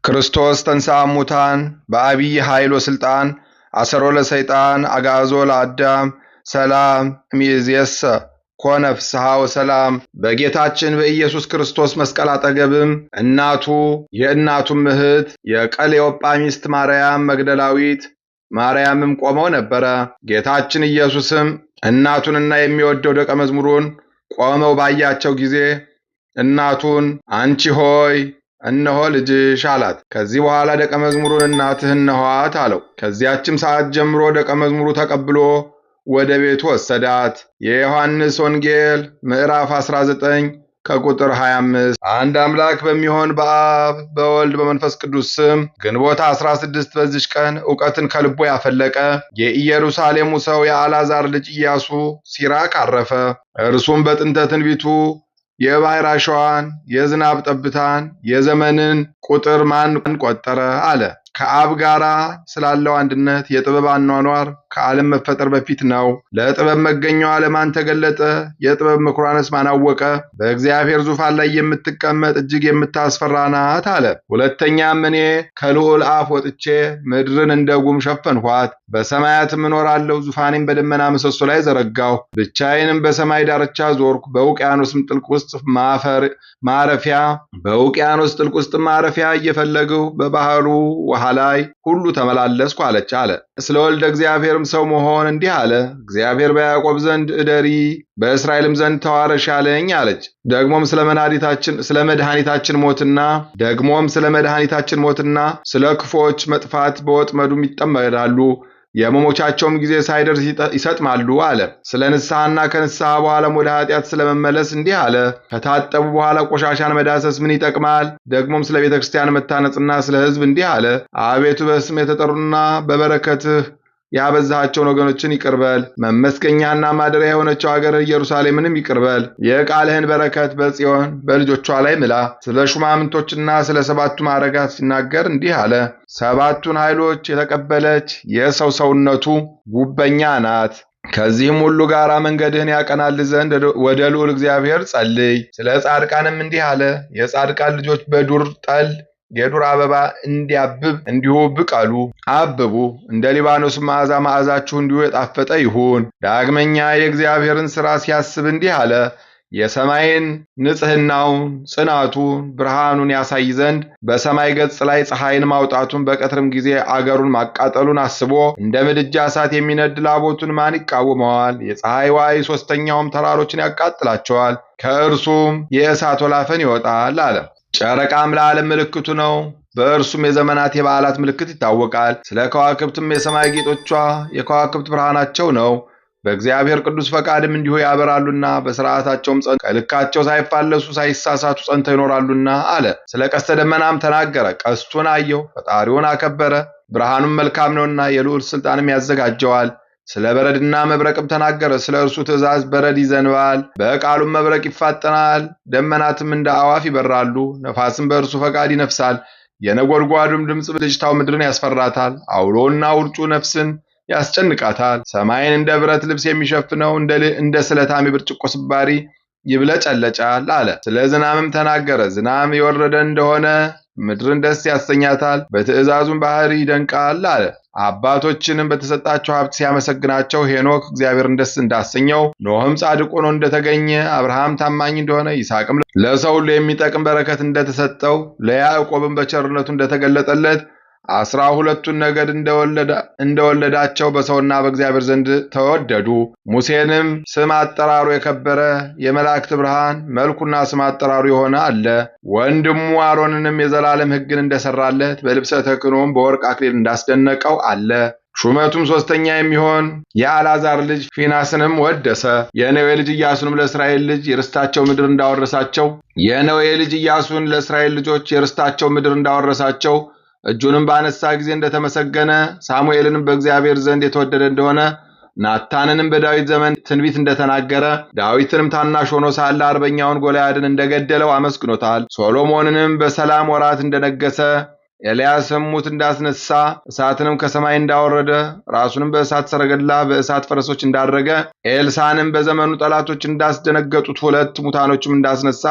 ክርስቶስ ተንሥአ እሙታን በአቢይ ኃይል ወሥልጣን አሰሮ ለሰይጣን አግዓዞ ለአዳም ሰላም እምይእዜሰ ኮነ ፍስሐ ወሰላም። በጌታችን በኢየሱስ ክርስቶስ መስቀል አጠገብም እናቱ የእናቱም እህት የቀሌዮጳ ሚስት ማርያም መግደላዊት ማርያምም ቆመው ነበረ። ጌታችን ኢየሱስም እናቱንና የሚወደው ደቀ መዝሙሩን ቆመው ባያቸው ጊዜ እናቱን አንቺ ሆይ እነሆ ልጅሽ አላት። ከዚህ በኋላ ደቀ መዝሙሩን እናትህ እነኋት አለው። ከዚያችም ሰዓት ጀምሮ ደቀ መዝሙሩ ተቀብሎ ወደ ቤቱ ወሰዳት። የዮሐንስ ወንጌል ምዕራፍ 19 ከቁጥር 25። አንድ አምላክ በሚሆን በአብ በወልድ በመንፈስ ቅዱስ ስም ግንቦት 16 በዚች ቀን ዕውቀትን ከልቦ ያፈለቀ የኢየሩሳሌሙ ሰው የአልዓዛር ልጅ ኢያሱ ሲራክ አረፈ። እርሱም በጥንተ ትንቢቱ የባሕር አሸዋን የዝናብ ጠብታን የዘመንን ቁጥር ማን ቆጠረ አለ። ከአብ ጋራ ስላለው አንድነት የጥበብ አኗኗር ከዓለም መፈጠር በፊት ነው። ለጥበብ መገኛዋ ለማን ተገለጠ? የጥበብ ምኵራንስ ማን አወቀ? በእግዚአብሔር ዙፋን ላይ የምትቀመጥ እጅግ የምታስፈራ ናት አለ። ሁለተኛም እኔ ከልዑል አፍ ወጥቼ ምድርን እንደ ጉም ሸፈንኋት፣ በሰማያትም እኖራለሁ፣ ዙፋኔም በደመና ምሰሶ ላይ ዘረጋሁ። ብቻዬንም በሰማይ ዳርቻ ዞርኩ፣ በውቅያኖስም ጥልቅ ውስጥ ማረፊያ እየፈለግሁ በባህሩ ውሃ ላይ ሁሉ ተመላለስኩ አለች አለ። ስለ ወልደ እግዚአብሔርም ሰው መሆን እንዲህ አለ። እግዚአብሔር በያዕቆብ ዘንድ እደሪ በእስራኤልም ዘንድ ተዋረሽ አለኝ አለች። ደግሞም ስለ መድኃኒታችን ሞትና ስለ ክፉዎች መጥፋት በወጥመዱም ይጠመዳሉ፣ የመሞቻቸውም ጊዜ ሳይደርስ ይሰጥማሉ አለ። ስለ ንስሐና ከንስሐ በኋላም ወደ ኃጢአት ስለመመለስ እንዲህ አለ። ከታጠቡ በኋላ ቆሻሻን መዳሰስ ምን ይጠቅማል? ደግሞም ስለ ቤተ ክርስቲያን መታነጽና ስለ ሕዝብ እንዲህ አለ። አቤቱ በስም የተጠሩና በበረከትህ ያበዛሃቸውን ወገኖችን ይቅርበል። መመስገኛና ማደሪያ የሆነችው አገር ኢየሩሳሌምንም ይቅርበል። የቃልህን በረከት በጽዮን በልጆቿ ላይ ምላ። ስለ ሹማምንቶችና ስለ ሰባቱ ማዕረጋት ሲናገር እንዲህ አለ። ሰባቱን ኃይሎች የተቀበለች የሰው ሰውነቱ ጉበኛ ናት። ከዚህም ሁሉ ጋር መንገድህን ያቀናልህ ዘንድ ወደ ልዑል እግዚአብሔር ጸልይ። ስለ ጻድቃንም እንዲህ አለ። የጻድቃን ልጆች በዱር ጠል የዱር አበባ እንዲያብብ እንዲሁ ብቀሉ አብቡ፣ እንደ ሊባኖስ መዓዛችሁ እንዲሁ የጣፈጠ ይሁን። ዳግመኛ የእግዚአብሔርን ሥራ ሲያስብ እንዲህ አለ። የሰማይን ንጽሕናውን ጽናቱን ብርሃኑን ያሳይ ዘንድ በሰማይ ገጽ ላይ ፀሐይን ማውጣቱን በቀትርም ጊዜ አገሩን ማቃጠሉን አስቦ እንደ ምድጃ እሳት የሚነድ ላቦቱን ማን ይቃወመዋል? የፀሐይ ዋይ ሦስተኛውም ተራሮችን ያቃጥላቸዋል፣ ከእርሱም የእሳት ወላፈን ይወጣል አለ። ጨረቃም ለዓለም ምልክቱ ነው፣ በእርሱም የዘመናት የበዓላት ምልክት ይታወቃል። ስለ ከዋክብትም የሰማይ ጌጦቿ የከዋክብት ብርሃናቸው ነው። በእግዚአብሔር ቅዱስ ፈቃድም እንዲሁ ያበራሉና በሥርዓታቸውም ከልካቸው ሳይፋለሱ ሳይሳሳቱ ጸንተው ይኖራሉና አለ። ስለ ቀስተ ደመናም ተናገረ። ቀስቱን አየሁ፣ ፈጣሪውን አከበረ። ብርሃኑም መልካም ነውና የልዑል ሥልጣንም ያዘጋጀዋል። ስለ በረድና መብረቅም ተናገረ። ስለ እርሱ ትእዛዝ በረድ ይዘንባል፣ በቃሉም መብረቅ ይፋጠናል። ደመናትም እንደ አዕዋፍ ይበራሉ፣ ነፋስም በእርሱ ፈቃድ ይነፍሳል። የነጎድጓዱም ድምፅ ብልጭታው ምድርን ያስፈራታል። አውሎና ውርጩ ነፍስን ያስጨንቃታል። ሰማይን እንደ ብረት ልብስ የሚሸፍነው እንደ ስለታም የብርጭቆ ስባሪ ይብለጨለጫል አለ። ስለ ዝናምም ተናገረ። ዝናም የወረደ እንደሆነ ምድርን ደስ ያሰኛታል፣ በትእዛዙም ባህር ይደንቃል አለ። አባቶችንም በተሰጣቸው ሀብት ሲያመሰግናቸው ሄኖክ እግዚአብሔርን ደስ እንዳሰኘው፣ ኖህም ጻድቅ ሆኖ እንደተገኘ፣ አብርሃም ታማኝ እንደሆነ፣ ይስሐቅም ለሰው ሁሉ የሚጠቅም በረከት እንደተሰጠው፣ ለያዕቆብም በቸርነቱ እንደተገለጠለት 12ቱን ነገድ እንደወለዳቸው በሰውና በእግዚአብሔር ዘንድ ተወደዱ። ሙሴንም ስም አጠራሩ የከበረ የመላእክት ብርሃን መልኩና ስም አጠራሩ የሆነ አለ። ወንድሙ አሮንንም የዘላለም ሕግን እንደሰራለት በልብሰ ተክህኖም በወርቅ አክሊል እንዳስደነቀው አለ። ሹመቱም 3ኛ የሚሆን የአልዓዛር ልጅ ፊናስንም ወደሰ። የነዌ ልጅ ኢያሱንም ለእስራኤል ልጅ የርስታቸው ምድር እንዳወረሳቸው እጁንም ባነሳ ጊዜ እንደተመሰገነ፣ ሳሙኤልንም በእግዚአብሔር ዘንድ የተወደደ እንደሆነ፣ ናታንንም በዳዊት ዘመን ትንቢት እንደተናገረ፣ ዳዊትንም ታናሽ ሆኖ ሳለ አርበኛውን ጎልያድን እንደገደለው አመስግኖታል። ሶሎሞንንም በሰላም ወራት እንደነገሰ፣ ኤልያስም ሙት እንዳስነሳ እሳትንም ከሰማይ እንዳወረደ ራሱንም በእሳት ሰረገላ በእሳት ፈረሶች እንዳደረገ ኤልሳዕንም በዘመኑ ጠላቶች እንዳስደነገጡት 2 ሙታኖችም እንዳስነሳ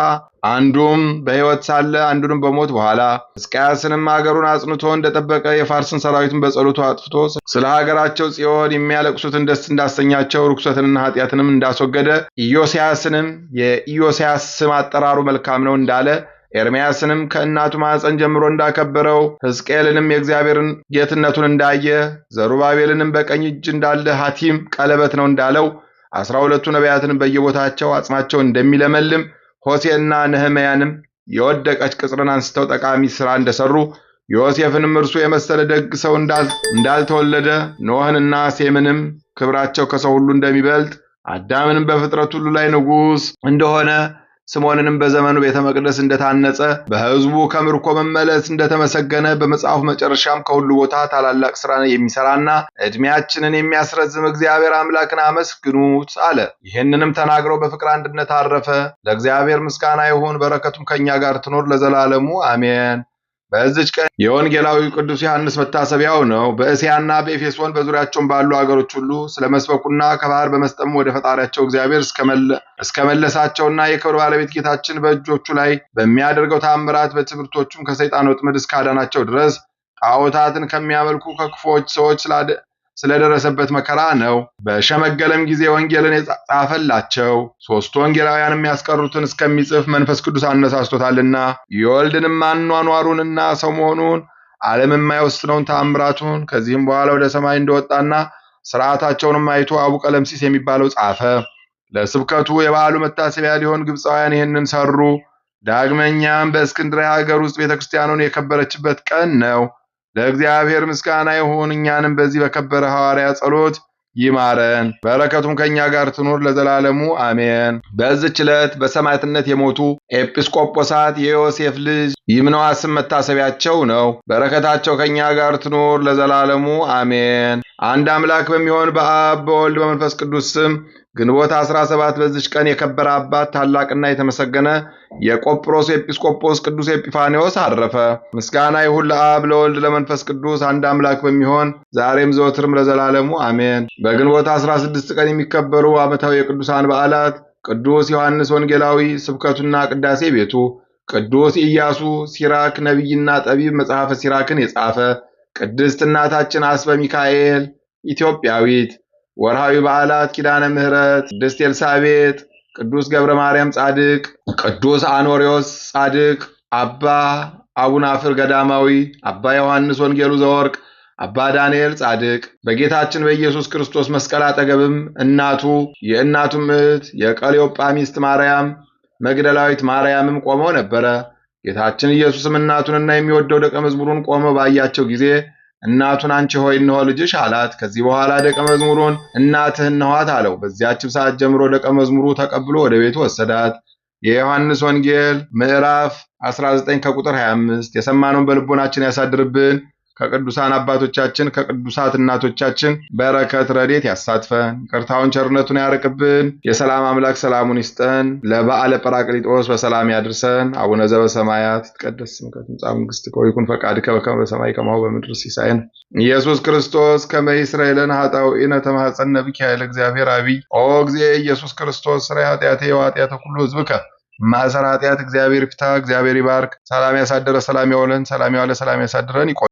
አንዱም በሕይወት ሳለ አንዱንም በሞት በኋላ ሕዝቅያስንም አገሩን አጽንቶ እንደጠበቀ የፋርስን ሰራዊትን በጸሎቱ አጥፍቶ ስለ ሀገራቸው ጽዮን የሚያለቅሱትን ደስ እንዳሰኛቸው ርኩሰትንና ኃጢአትንም እንዳስወገደ ኢዮስያስንም የኢዮስያስ ስም አጠራሩ መልካም ነው እንዳለ ኤርምያስንም ከእናቱ ማኅፀን ጀምሮ እንዳከበረው ሕዝቅኤልንም የእግዚአብሔርን ጌትነቱን እንዳየ ዘሩባቤልንም በቀኝ እጅ እንዳለ ሐቲም ቀለበት ነው እንዳለው 12ቱ ነቢያትንም በየቦታቸው አጽናቸው እንደሚለመልም ሆሴዕና ነህምያንም የወደቀች ቅጽርን አንስተው ጠቃሚ ሥራ እንደሰሩ ዮሴፍንም እርሱ የመሰለ ደግ ሰው እንዳልተወለደ ኖህንና ሴምንም ክብራቸው ከሰው ሁሉ እንደሚበልጥ አዳምንም በፍጥረት ሁሉ ላይ ንጉሥ እንደሆነ ስምዖንንም በዘመኑ ቤተ መቅደስ እንደታነጸ በሕዝቡ ከምርኮ መመለስ እንደተመሰገነ በመጽሐፉ መጨረሻም ከሁሉ ቦታ ታላላቅ ሥራ የሚሰራና ዕድሜያችንን የሚያስረዝም እግዚአብሔር አምላክን አመስግኑት አለ። ይህንንም ተናግረው በፍቅር አንድነት አረፈ። ለእግዚአብሔር ምስጋና ይሁን፣ በረከቱም ከእኛ ጋር ትኖር ለዘላለሙ አሜን። በዚች ቀን የወንጌላዊ ቅዱስ ዮሐንስ መታሰቢያው ነው። በእስያና በኤፌሶን በዙሪያቸውም ባሉ አገሮች ሁሉ ስለመስበኩና ከባህር በመስጠም ወደ ፈጣሪያቸው እግዚአብሔር እስከመለሳቸውና የክብር ባለቤት ጌታችን በእጆቹ ላይ በሚያደርገው ታምራት በትምህርቶቹም ከሰይጣን ወጥመድ እስካዳናቸው ድረስ ጣዖታትን ከሚያመልኩ ከክፉዎች ሰዎች ስለደረሰበት መከራ ነው። በሸመገለም ጊዜ ወንጌልን የጻፈላቸው 3 ወንጌላውያን የሚያስቀሩትን እስከሚጽፍ መንፈስ ቅዱስ አነሳስቶታልና የወልድንም አኗኗሩንና ሰው መሆኑን ዓለም የማይወስነውን ተአምራቱን ከዚህም በኋላ ወደ ሰማይ እንደወጣና ሥርዓታቸውንም አይቶ አቡ ቀለምሲስ የሚባለው ጻፈ። ለስብከቱ የበዓሉ መታሰቢያ ሊሆን ግብፃውያን ይህንን ሰሩ። ዳግመኛም በእስክንድርያ ሀገር ውስጥ ቤተክርስቲያኑን የከበረችበት ቀን ነው። ለእግዚአብሔር ምስጋና ይሁን፣ እኛንም በዚህ በከበረ ሐዋርያ ጸሎት ይማረን፣ በረከቱም ከእኛ ጋር ትኑር ለዘላለሙ አሜን። በዚህች ዕለት በሰማዕትነት የሞቱ ኤጲስቆጶሳት የዮሴፍ ልጅ ይምነዋስም መታሰቢያቸው ነው። በረከታቸው ከእኛ ጋር ትኑር ለዘላለሙ አሜን። አንድ አምላክ በሚሆን በአብ በወልድ በመንፈስ ቅዱስ ስም ግንቦት 17 በዚች ቀን የከበረ አባት ታላቅና የተመሰገነ የቆጵሮስ ኤጲስቆጶስ ቅዱስ ኤጲፋንዮስ አረፈ። ምስጋና ይሁን ለአብ ለወልድ ለመንፈስ ቅዱስ አንድ አምላክ በሚሆን ዛሬም ዘወትርም ለዘላለሙ አሜን። በግንቦት 16 ቀን የሚከበሩ ዓመታዊ የቅዱሳን በዓላት ቅዱስ ዮሐንስ ወንጌላዊ ስብከቱና ቅዳሴ ቤቱ፣ ቅዱስ ኢያሱ ሲራክ ነቢይና ጠቢብ መጽሐፈ ሲራክን የጻፈ፣ ቅድስት እናታችን አስበ ሚካኤል ኢትዮጵያዊት። ወርሃዊ በዓላት ኪዳነ ምሕረት፣ ቅድስት ኤልሳቤጥ፣ ቅዱስ ገብረ ማርያም ጻድቅ፣ ቅዱስ አኖሪዎስ ጻድቅ፣ አባ አቡናፍር ገዳማዊ፣ አባ ዮሐንስ ወንጌሉ ዘወርቅ፣ አባ ዳንኤል ጻድቅ። በጌታችን በኢየሱስ ክርስቶስ መስቀል አጠገብም እናቱ የእናቱም እህት የቀሌዮጳ ሚስት ማርያም መግደላዊት ማርያምም ቆመው ነበረ። ጌታችን ኢየሱስም እናቱንና የሚወደው ደቀ መዝሙሩን ቆመው ባያቸው ጊዜ እናቱን አንቺ ሆይ እነሆ ልጅሽ አላት። ከዚህ በኋላ ደቀ መዝሙሩን እናትህ እነኋት አለው። በዚያችም ሰዓት ጀምሮ ደቀ መዝሙሩ ተቀብሎ ወደ ቤቱ ወሰዳት። የዮሐንስ ወንጌል ምዕራፍ 19 ከቁጥር 25። የሰማነውን በልቦናችን ያሳድርብን። ከቅዱሳን አባቶቻችን ከቅዱሳት እናቶቻችን በረከት ረድኤት ያሳትፈን። ይቅርታውን ቸርነቱን ያርቅብን። የሰላም አምላክ ሰላሙን ይስጠን። ለበዓለ ጰራቅሊጦስ በሰላም ያድርሰን። አቡነ ዘበሰማያት ይትቀደስ ስምከ ትምጻእ መንግሥትከ ወይኩን ፈቃድከ በከመ በሰማይ ከማሁ በምድር ሲሳየን ኢየሱስ ክርስቶስ ከመ ይስረይ ለነ ኃጣውኢነ ተማኅፀነ ብከ ኃይለ እግዚአብሔር አብይ ኦ እግዚእ ኢየሱስ ክርስቶስ ሥራይ ኃጢአቴ ወኃጢአተ ኩሉ ሕዝብከ ማሰራ ኃጢአት እግዚአብሔር ይፍታ። እግዚአብሔር ይባርክ። ሰላም ያሳደረ ሰላም ያውለን። ሰላም ያዋለ ሰላም ያሳድረን።